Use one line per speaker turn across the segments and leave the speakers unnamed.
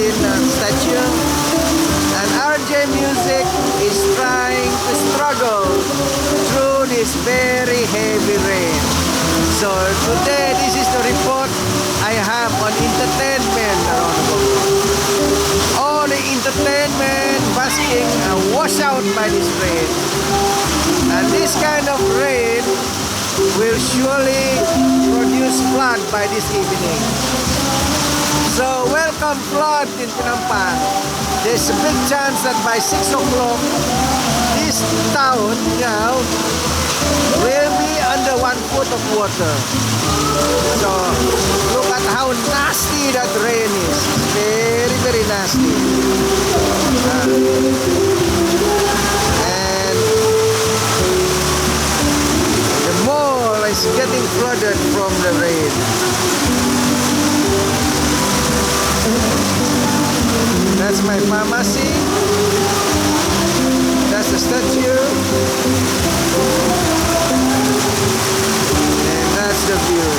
MOJUNTIN statue, and RJ Music is trying to struggle through this very heavy rain. So today, this is the report I have on entertainment around the world. All the entertainment basking and washed out by this rain. And this kind of rain will surely produce flood by this evening. So welcome flood in Penampang. There's a big chance that by 6 o'clock, this town now will be under 1 foot of water. So look at how nasty that rain is. Very, very nasty. And the mall is getting flooded from the rain. That's my pharmacy. That's the statue. And that's the view.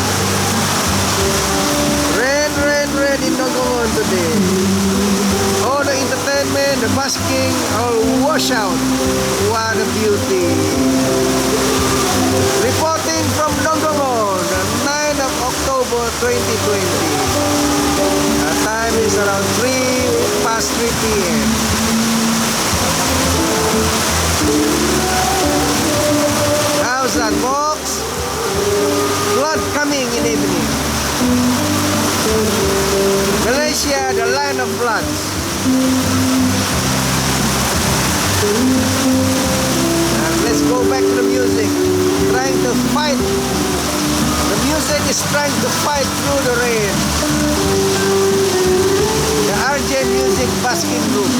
Rain, rain, rain in Donggongon today. All the entertainment, the basking, all wash out. What a beauty. Reporting from Donggongon, 9 of October 2020. The time is around 3 p.m. How's that, folks? Flood coming in evening. Malaysia, the line of floods. And let's go back to the music. Trying to fight. The music is trying to fight through the rain. The RJ Music basking group.